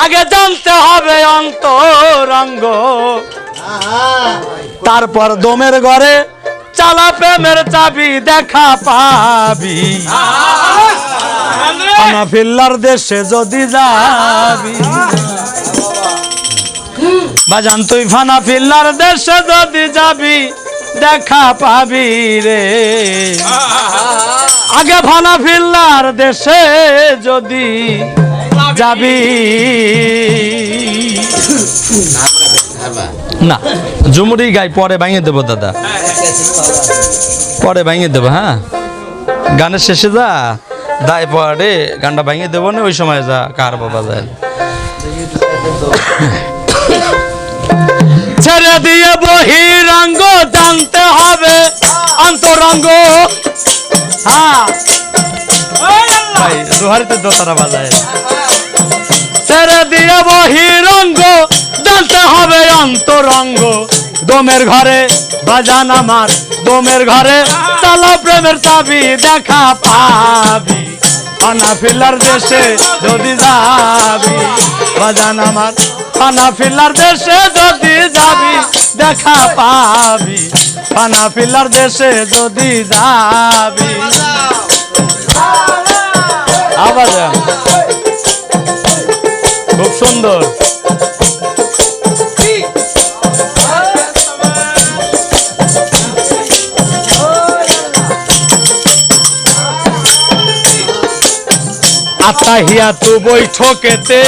আগে জানতে হবে অন্তরঙ্গ, তারপর দমের ঘরে চালা প্রেমের চাবি দেখা পাবি। ফানাফিল্লার দেশে যদি যাবি বাজান তুই, ফানাফিল্লার দেশে যদি যাবি দেখা পাবি রে। আগে ফানাফিল্লার দেশে যদি যাবি না, ঝুমুরি গাই পরে ভাঙিয়ে দেবো দাদা, পরে ভাঙিয়ে দেবো। হ্যাঁ, গানের শেষে যা দায় পরে গানটা ভাঙিয়ে দেবো না, ওই সময় যা কার বাবা যায়। ছেড়ে দিয়ে বহিরঙ্গ জানতে হবে অন্তরঙ্গ। হ্যাঁ ভাই রোহারিতে দোতারা বাজায়। ছেড়ে দিয়ে বহিরঙ্গ জানতে হবে অন্তরঙ্গ, দমের ঘরে বাজান আমার দমের ঘরে চালা প্রেমের চাবি দেখা পাবি। ফানাফিল্লার দেশে যদি যাবি বাজান আমার, ফানাফিল্লার দেশে যদি যাবি দেখা পাবি। ফানাফিল্লার দেশে যদি যাবি আবার খুব সুন্দর। আত্মাহিয়াতু বৈঠকেতে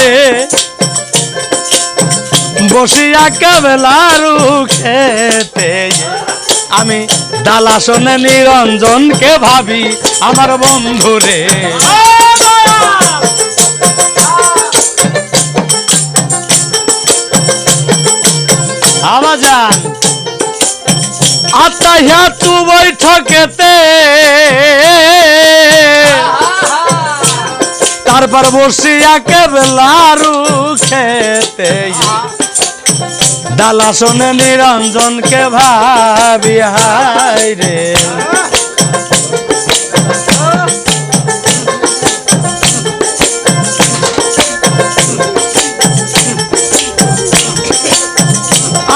বসিয়া কেবলারু খেতে, আমি দালাসনে নিরঞ্জনকে ভাবি আমার বন্ধুরে। আবাজান আত্মাহিয়াতু বৈঠকেতে তারপর বসিয়া কেবলারু খেতে, দালাসনে নিরঞ্জনকে ভাবি হাই রে।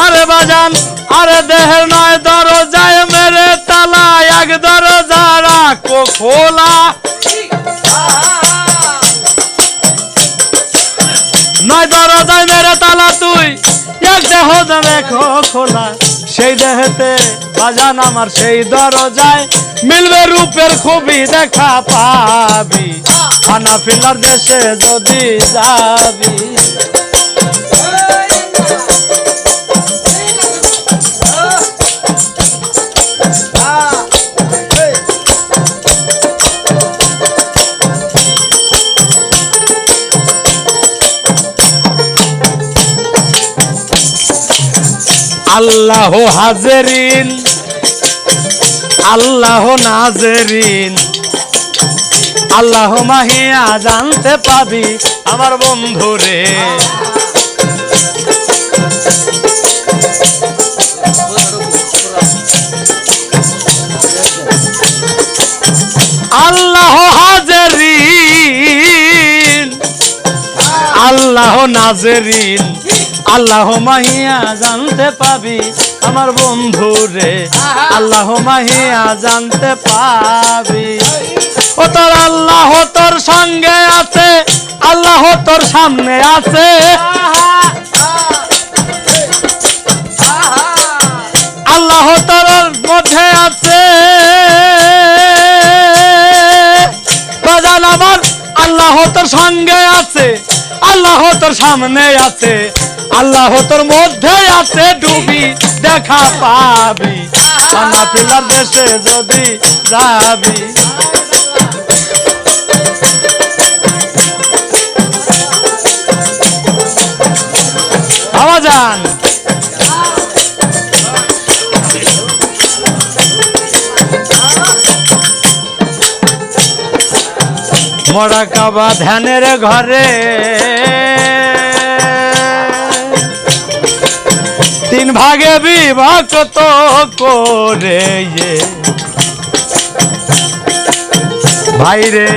আরে বাজান আরে দেহের নয় দরজায় মেরে তালা, এক দরজা রাখো খোলা। নয় দরজায় মেরে তালা তুই এক দেহ দেখো খোলা, সেই দেহেতে বাজান আমার সেই দরজায় মিলবে রূপের খুবই দেখা পাবি। ফানাফিল্লার দেশে যদি যাবি আল্লাহ হাজেরিন আল্লাহ নাজেরিন, আল্লাহ মাহিয়া জানতে পাবি আমার বন্ধুরে। আল্লাহ হাজেরিন আল্লাহ নাজেরিন, আল্লাহ মাহিয়া জানতে পাবি আমার বন্ধুরে। আল্লাহ মাহিয়া জানতে পাবি। ও তোর আল্লাহ তোর সঙ্গে আছে, আল্লাহ তোর সামনে আছে, আল্লাহ তোর মধ্যে আছে বাজান আমার। আল্লাহ তোর সঙ্গে আছে, আল্লাহ তোর সামনে আছে, আল্লাহ তোর মধ্যে আছে, ডুবি দেখা পাবি। ফানাফিল্লার দেশে যদি যাবি আওয়াজান মরা কাবা ধ্যানের ঘরে তিন ভাগে বিভক্ত করে ভাইরে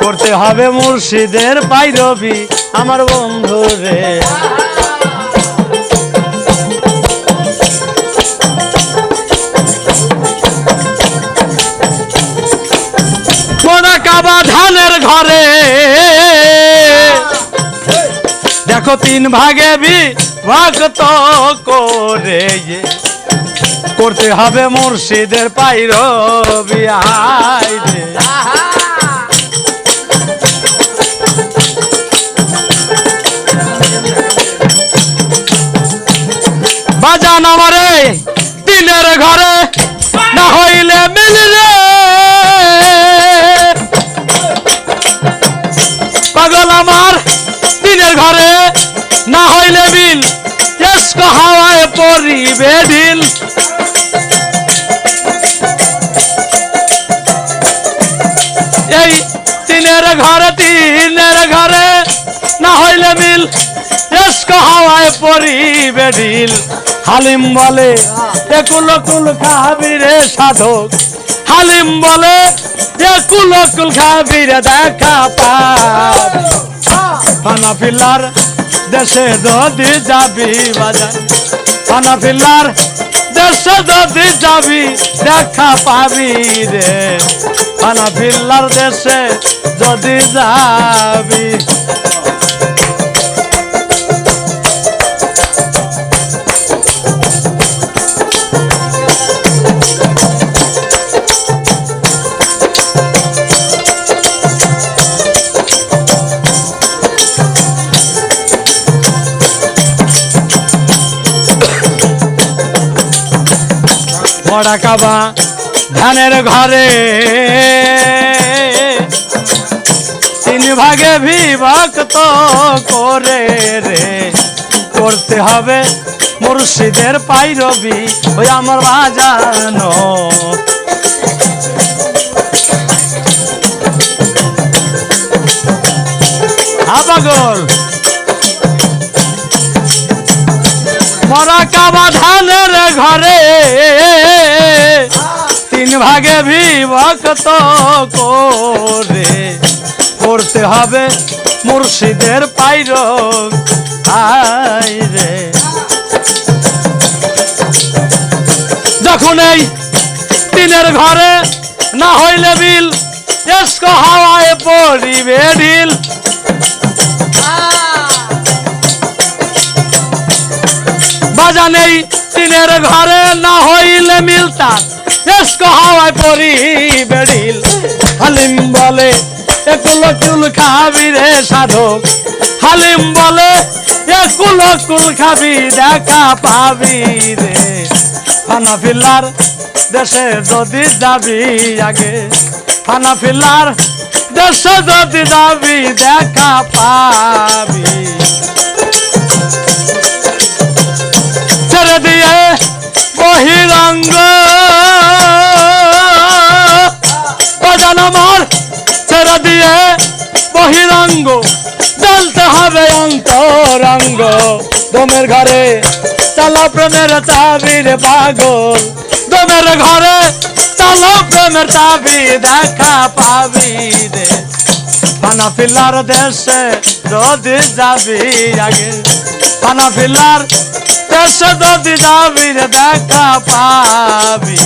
করতে হবে মুর্শিদের পাইরবি আমার বন্ধু রে। মোরা কাবা ধানের ঘরে দেখো 3 ভাগে বিভক্ত করে করতে হবে মুর্শিদের পাইরবি আয় রে। বাজান আমারে দিনের ঘরে না হইলে মিল রে, পাগল আমার দিনের ঘরে না হইলে মিল, এস্ক হাওয়ায় পরিবে ঢিল। এই দিনের ঘরে না হইলে মিল, এস্ক হাওয়ায় পরিবে ঢিল। হালিম বলে একুল কুল খাবি রে সাধক, হালিম বলে একুল কুল খাবি রে দেখা পাবি। হানাফিল্লার দেশে যদি যাবি বাজার, হানাফিল্লার দেশে যদি যাবি দেখা পাবি রে, হানাফিল্লার দেশে যদি যাবি। মোরা কাবা ধানের ঘরে 3 ভাগে বিভক্ত করে রে, করতে হবে মুর্শিদের পাইরবি ওই আমার বাজানো। পাগল মোরা কাবা ধানের ঘরে 3 ভাগে বিভক্ত করে করতে হবে মুর্শিদের পাইরবি রে। যখন এই দিনের ঘরে না হইলে বিল, এস্ক হাওয়ায় পড়িবে ঢিল। বাজান এই দিনের ঘরে না হইলে মিলতা, এস্ক হাওয়ায় পড়িবে ঢিল। হালিম বলে একুল কুল খাবি রে সাধক, হালিম বলে একুল কুল খাবি দেখা পাবি রে। হানাফিল্লার দেশে যদি যাবি আগে, হানাফিল্লার দেশে যদি যাবি দেখা পাবি। ছেড়ে দিয়ে বহিরঙ্গ বাজান আমার, ছেড়ে দিয়ে বহিরঙ্গ জ্বলতে হবে অন্তরঙ্গ। দমের ঘরে চালা প্রেমের চাবি রে পাগল, দমের ঘরে চালা প্রেমের চাবি দেখা পাবি রে। হানাফিল্লার দেশে যদি যাবি আগে, হানাফিল্লার দেশে যদি যাবি রে দেখা পাবি।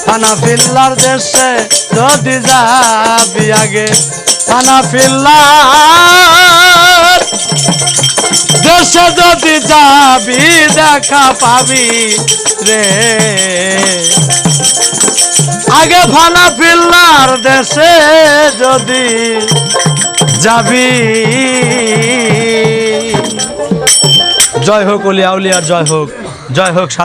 হানাফিল্লার দেশে যদি যাবি আগে, হানাফিল্লার দেশে যদি যাবি দেখা পাবি রে। আগে হানাফিল্লার দেশে যদি যাবি। জয় হোক ওলিয়া উলিয়ার, জয় হোক, জয় হোক।